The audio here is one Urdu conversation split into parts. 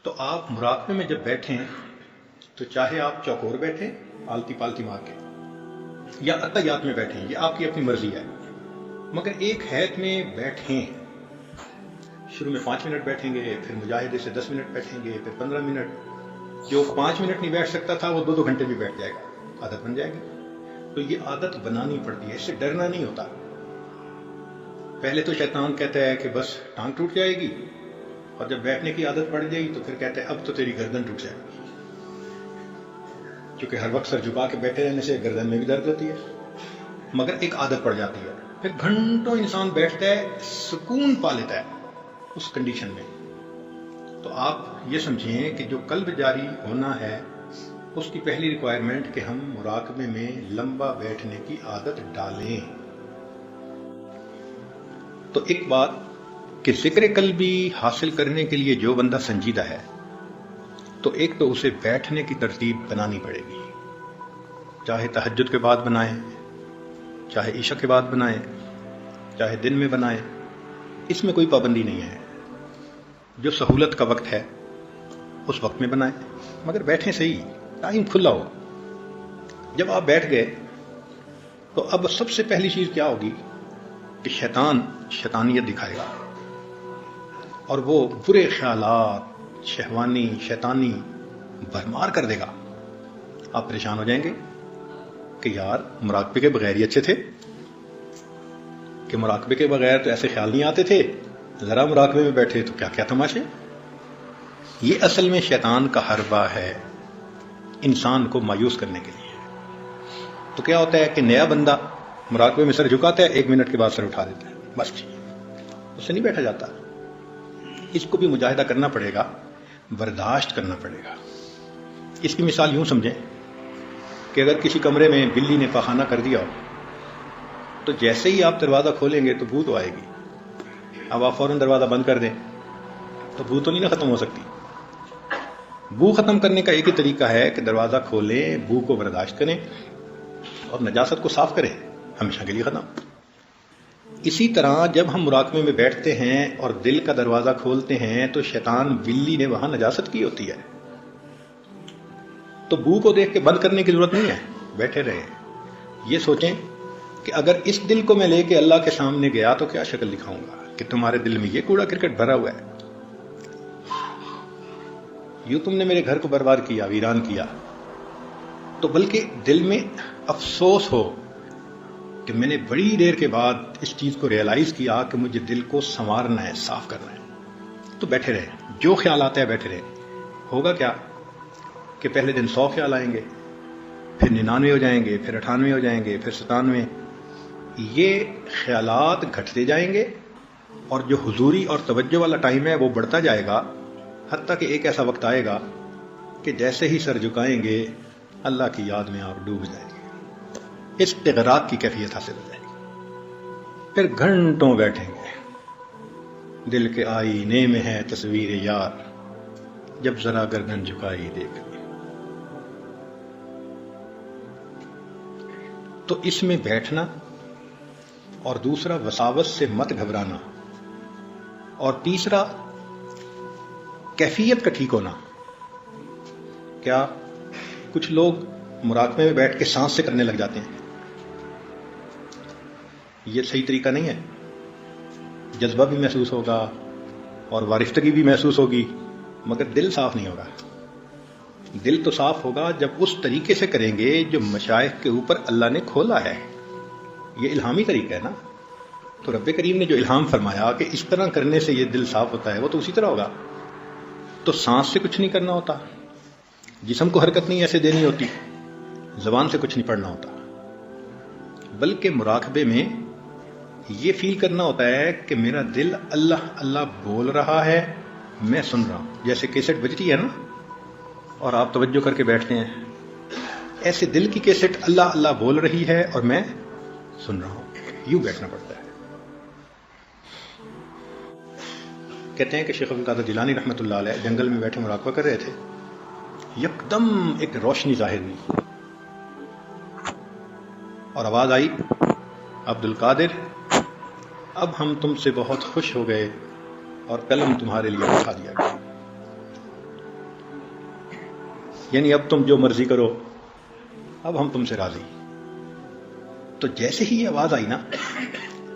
تو آپ مراقبے میں جب بیٹھیں تو چاہے آپ چوکور بیٹھیں آلتی پالتی مار کے یا عطیات میں بیٹھیں، یہ آپ کی اپنی مرضی ہے، مگر ایک حیت میں بیٹھیں۔ شروع میں 5 منٹ بیٹھیں گے، پھر مجاہدے سے 10 منٹ بیٹھیں گے، پھر 15 منٹ۔ جو 5 منٹ نہیں بیٹھ سکتا تھا وہ 2 گھنٹے بھی بیٹھ جائے گا، عادت بن جائے گی۔ تو یہ عادت بنانی پڑتی ہے، اس سے ڈرنا نہیں ہوتا۔ پہلے تو شیطان کہتا ہے کہ بس ٹانگ ٹوٹ جائے گی، اور جب بیٹھنے کی عادت پڑ جائے گی تو پھر کہتا ہے اب تو تیری گردن ٹوٹ جائے گی، کیونکہ ہر وقت سر جھکا کے بیٹھے رہنے سے گردن میں بھی درد ہوتی ہے۔ مگر ایک عادت پڑ جاتی ہے، پھر گھنٹوں انسان بیٹھتا ہے، سکون پا لیتا ہے اس کنڈیشن میں۔ تو آپ یہ سمجھیں کہ جو قلب جاری ہونا ہے اس کی پہلی ریکوائرمنٹ کہ ہم مراقبے میں لمبا بیٹھنے کی عادت ڈالیں۔ تو ایک بات کہ ذکر قلبی حاصل کرنے کے لیے جو بندہ سنجیدہ ہے تو ایک تو اسے بیٹھنے کی ترتیب بنانی پڑے گی، چاہے تہجد کے بعد بنائیں، چاہے عشاء کے بعد بنائیں، چاہے دن میں بنائیں، اس میں کوئی پابندی نہیں ہے۔ جو سہولت کا وقت ہے اس وقت میں بنائیں، مگر بیٹھیں صحیح، ٹائم کھلا ہو۔ جب آپ بیٹھ گئے تو اب سب سے پہلی چیز کیا ہوگی کہ شیطان شیطانیت دکھائے گا، اور وہ برے خیالات شہوانی شیطانی بھرمار کر دے گا۔ آپ پریشان ہو جائیں گے کہ یار مراقبے کے بغیر ہی اچھے تھے، کہ مراقبے کے بغیر تو ایسے خیال نہیں آتے تھے، ذرا مراقبے میں بیٹھے تو کیا کیا تماشے۔ یہ اصل میں شیطان کا حربہ ہے انسان کو مایوس کرنے کے لیے۔ تو کیا ہوتا ہے کہ نیا بندہ مراقبے میں سر جھکاتا ہے، 1 منٹ کے بعد سر اٹھا دیتا ہے، بس اس سے نہیں بیٹھا جاتا۔ اس کو بھی مجاہدہ کرنا پڑے گا، برداشت کرنا پڑے گا۔ اس کی مثال یوں سمجھیں کہ اگر کسی کمرے میں بلی نے پخانہ کر دیا ہو تو جیسے ہی آپ دروازہ کھولیں گے تو بو تو آئے گی، اب آپ فوراً دروازہ بند کر دیں تو بو تو نہیں نہ ختم ہو سکتی۔ بو ختم کرنے کا ایک ہی طریقہ ہے کہ دروازہ کھولیں، بو کو برداشت کریں اور نجاست کو صاف کریں، ہمیشہ کے لیے ختم۔ اسی طرح جب ہم مراقبے میں بیٹھتے ہیں اور دل کا دروازہ کھولتے ہیں تو شیطان بلی نے وہاں نجاست کی ہوتی ہے، تو بو کو دیکھ کے بند کرنے کی ضرورت نہیں ہے، بیٹھے رہیں۔ یہ سوچیں کہ اگر اس دل کو میں لے کے اللہ کے سامنے گیا تو کیا شکل دکھاؤں گا کہ تمہارے دل میں یہ کوڑا کرکٹ بھرا ہوا ہے، یوں تم نے میرے گھر کو برباد کیا، ویران کیا۔ تو بلکہ دل میں افسوس ہو کہ میں نے بڑی دیر کے بعد اس چیز کو ریئلائز کیا کہ مجھے دل کو سنوارنا ہے، صاف کرنا ہے۔ تو بیٹھے رہیں، جو خیال آتا ہے بیٹھے رہیں۔ ہوگا کیا کہ پہلے دن 100 خیال آئیں گے، پھر 99 ہو جائیں گے، پھر 98 ہو جائیں گے، پھر 97۔ یہ خیالات گھٹتے جائیں گے اور جو حضوری اور توجہ والا ٹائم ہے وہ بڑھتا جائے گا، حتیٰ کہ ایک ایسا وقت آئے گا کہ جیسے ہی سر جھکائیں گے اللہ کی یاد میں آپ ڈوب جائیں گے، استغراق کی کیفیت حاصل ہو جائے گی۔ پھر گھنٹوں بیٹھیں گے، دل کے آئینے میں ہے تصویر یار، جب ذرا گردن جھکائی دیکھ لی۔ تو اس میں بیٹھنا، اور دوسرا وساوس سے مت گھبرانا، اور تیسرا کیفیت کا ٹھیک ہونا۔ کیا کچھ لوگ مراقبے میں بیٹھ کے سانس سے کرنے لگ جاتے ہیں، یہ صحیح طریقہ نہیں ہے۔ جذبہ بھی محسوس ہوگا اور وارفتگی بھی محسوس ہوگی، مگر دل صاف نہیں ہوگا۔ دل تو صاف ہوگا جب اس طریقے سے کریں گے جو مشائخ کے اوپر اللہ نے کھولا ہے۔ یہ الہامی طریقہ ہے نا، تو رب کریم نے جو الہام فرمایا کہ اس طرح کرنے سے یہ دل صاف ہوتا ہے، وہ تو اسی طرح ہوگا۔ تو سانس سے کچھ نہیں کرنا ہوتا، جسم کو حرکت نہیں ایسے دینی ہوتی، زبان سے کچھ نہیں پڑھنا ہوتا، بلکہ مراقبے میں یہ فیل کرنا ہوتا ہے کہ میرا دل اللہ اللہ بول رہا ہے، میں سن رہا ہوں۔ جیسے کیسٹ بجتی ہے نا اور آپ توجہ کر کے بیٹھتے ہیں، ایسے دل کی کیسٹ اللہ اللہ بول رہی ہے اور میں سن رہا ہوں، یوں بیٹھنا پڑتا ہے۔ کہتے ہیں کہ شیخ عبدالقادر جیلانی رحمۃ اللہ علیہ جنگل میں بیٹھے مراقبہ کر رہے تھے، یکدم ایک روشنی ظاہر ہوئی اور آواز آئی، عبدالقادر اب ہم تم سے بہت خوش ہو گئے اور قلم تمہارے لیے اٹھا دیا گیا۔ یعنی اب تم جو مرضی کرو، اب ہم تم سے راضی. تو جیسے ہی یہ آواز آئی نا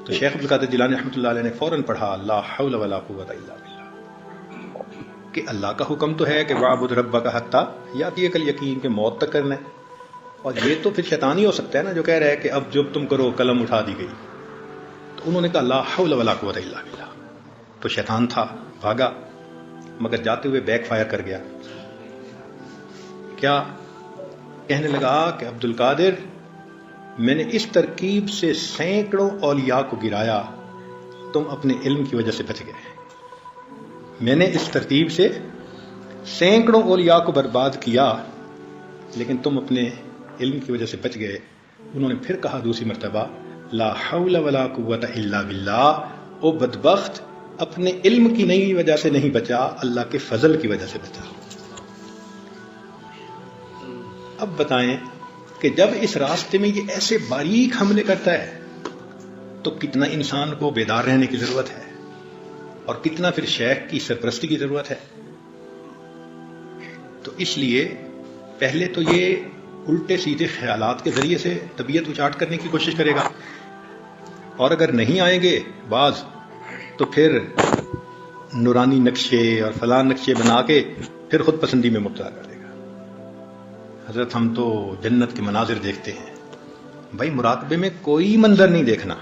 تو شیخ عبد القادر جیلانی رحمۃ اللہ علیہ نے فوراً پڑھا لا حول ولا قوت الا باللہ، کہ اللہ کا حکم تو ہے کہ وعبد ربک حتی یاتیک الیقین، کہ موت تک کرنا ہے. اور یہ تو پھر شیطان ہی ہو سکتا ہے نا جو کہہ رہا ہے کہ اب جب تم کرو قلم اٹھا دی گئی. تو انہوں نے کہا لا حول ولا قوت الا باللہ. تو شیطان تھا بھاگا، مگر جاتے ہوئے بیک فائر کر گیا. کیا کہنے لگا کہ عبد القادر میں نے اس ترکیب سے سینکڑوں اولیاء کو گرایا، تم اپنے علم کی وجہ سے بچ گئے. میں نے اس ترتیب سے سینکڑوں اولیاء کو برباد کیا لیکن تم اپنے علم کی وجہ سے بچ گئے. انہوں نے پھر کہا دوسری مرتبہ لا حول ولا قوت الا باللہ. او بدبخت، اپنے علم کی نئی وجہ سے نہیں بچا، اللہ کے فضل کی وجہ سے بچا. اب بتائیں کہ جب اس راستے میں یہ ایسے باریک حملے کرتا ہے تو کتنا انسان کو بیدار رہنے کی ضرورت ہے اور کتنا پھر شیخ کی سرپرستی کی ضرورت ہے. تو اس لیے پہلے تو یہ الٹے سیدھے خیالات کے ذریعے سے طبیعت اچاٹ کرنے کی کوشش کرے گا، اور اگر نہیں آئیں گے بعض تو پھر نورانی نقشے اور فلاں نقشے بنا کے پھر خود پسندی میں مبتلا کر دے گا. حضرت ہم تو جنت کے مناظر دیکھتے ہیں. بھائی مراقبے میں کوئی منظر نہیں دیکھنا،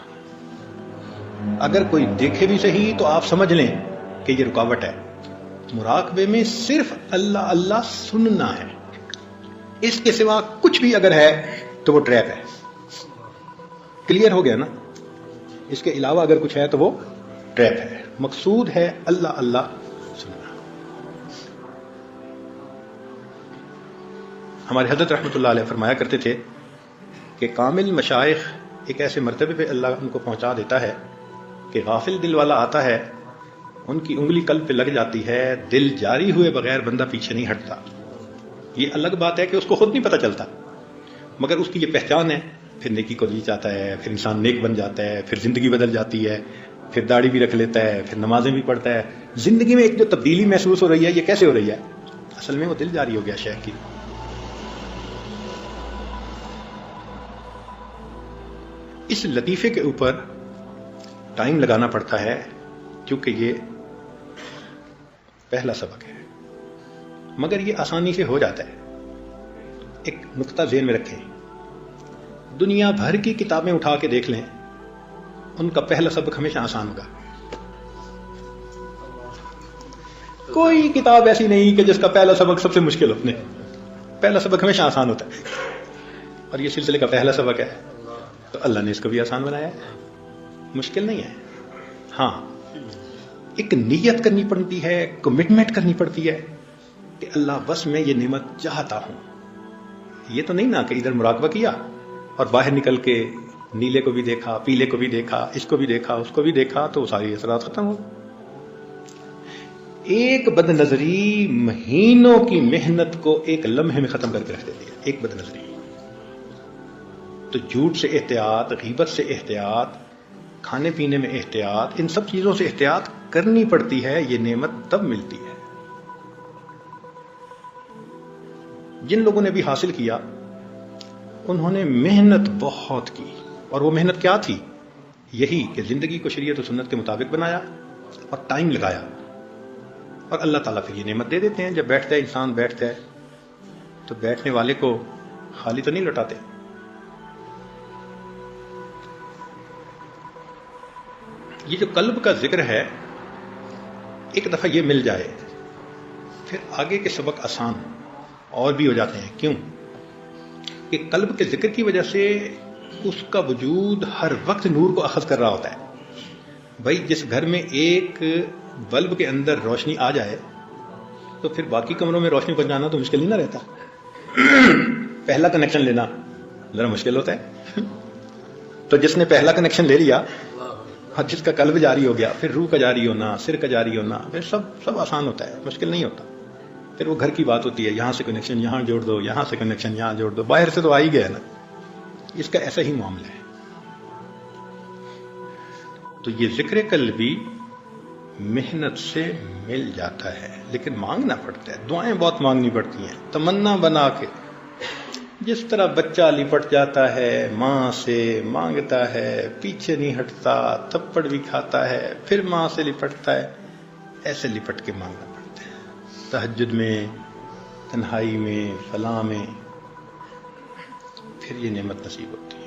اگر کوئی دیکھے بھی صحیح تو آپ سمجھ لیں کہ یہ رکاوٹ ہے. مراقبے میں صرف اللہ اللہ سننا ہے، اس کے سوا کچھ بھی اگر ہے تو وہ ٹریپ ہے. کلیئر ہو گیا نا؟ اس کے علاوہ اگر کچھ ہے تو وہ ٹریپ ہے. مقصود ہے اللہ اللہ سننا. ہمارے حضرت رحمۃ اللہ علیہ فرمایا کرتے تھے کہ کامل مشائخ ایک ایسے مرتبے پہ اللہ ان کو پہنچا دیتا ہے کہ غافل دل والا آتا ہے، ان کی انگلی قلب پہ لگ جاتی ہے، دل جاری ہوئے بغیر بندہ پیچھے نہیں ہٹتا. یہ الگ بات ہے کہ اس کو خود نہیں پتہ چلتا، مگر اس کی یہ پہچان ہے. پھر نیکی کو جی چاہتا ہے، پھر انسان نیک بن جاتا ہے، پھر زندگی بدل جاتی ہے، پھر داڑھی بھی رکھ لیتا ہے، پھر نمازیں بھی پڑھتا ہے. زندگی میں ایک جو تبدیلی محسوس ہو رہی ہے، یہ کیسے ہو رہی ہے؟ اصل میں وہ دل جاری ہو گیا شیخ کی. اس لطیفے کے اوپر ٹائم لگانا پڑتا ہے کیونکہ یہ پہلا سبق ہے، مگر یہ آسانی سے ہو جاتا ہے. ایک نقطہ ذہن میں رکھیں، دنیا بھر کی کتابیں اٹھا کے دیکھ لیں، ان کا پہلا سبق ہمیشہ آسان ہوگا. کوئی کتاب ایسی نہیں کہ جس کا پہلا سبق سب سے مشکل ہو. پہلا سبق ہمیشہ آسان ہوتا ہے، اور یہ سلسلے کا پہلا سبق ہے تو اللہ نے اس کو بھی آسان بنایا ہے. مشکل نہیں ہے. ہاں ایک نیت کرنی پڑتی ہے، کمٹمنٹ کرنی پڑتی ہے کہ اللہ بس میں یہ نعمت چاہتا ہوں. یہ تو نہیں نا کہ ادھر مراقبہ کیا اور باہر نکل کے نیلے کو بھی دیکھا، پیلے کو بھی دیکھا، اس کو بھی دیکھا، اس کو بھی دیکھا تو ساری اثرات ختم ہو. ایک بد نظری مہینوں کی محنت کو ایک لمحے میں ختم کر کے رکھ دیتی ہے. ایک بد نظری. تو جھوٹ سے احتیاط، غیبت سے احتیاط، کھانے پینے میں احتیاط، ان سب چیزوں سے احتیاط کرنی پڑتی ہے. یہ نعمت تب ملتی ہے. جن لوگوں نے بھی حاصل کیا انہوں نے محنت بہت کی، اور وہ محنت کیا تھی؟ یہی کہ زندگی کو شریعت و سنت کے مطابق بنایا اور ٹائم لگایا، اور اللہ تعالیٰ پھر یہ نعمت دے دیتے ہیں. جب بیٹھتا ہے انسان بیٹھتا ہے تو بیٹھنے والے کو خالی تو نہیں لوٹاتے. یہ جو قلب کا ذکر ہے، ایک دفعہ یہ مل جائے پھر آگے کے سبق آسان اور بھی ہو جاتے ہیں. کیوں؟ کہ قلب کے ذکر کی وجہ سے اس کا وجود ہر وقت نور کو اخذ کر رہا ہوتا ہے. بھائی جس گھر میں ایک بلب کے اندر روشنی آ جائے تو پھر باقی کمروں میں روشنی پہنچانا تو مشکل ہی نہ رہتا. پہلا کنیکشن لینا ذرا مشکل ہوتا ہے. تو جس نے پہلا کنیکشن لے لیا اور جس کا قلب جاری ہو گیا، پھر روح کا جاری ہونا، سر کا جاری ہونا، پھر سب آسان ہوتا ہے، مشکل نہیں ہوتا. پھر وہ گھر کی بات ہوتی ہے، یہاں سے کنیکشن یہاں جوڑ دو، یہاں سے کنیکشن یہاں جوڑ دو. باہر سے تو آ ہی گیا نا. اس کا ایسا ہی معاملہ ہے. تو یہ ذکر قلبی محنت سے مل جاتا ہے، لیکن مانگنا پڑتا ہے، دعائیں بہت مانگنی پڑتی ہیں، تمنا بنا کے۔ جس طرح بچہ لپٹ جاتا ہے ماں سے، مانگتا ہے، پیچھے نہیں ہٹتا، تھپڑ بھی کھاتا ہے، پھر ماں سے لپٹتا ہے، ایسے لپٹ کے مانگنا پڑتا ہے، تہجد میں، تنہائی میں، فلاں میں، پھر یہ نعمت نصیب ہوتی ہے۔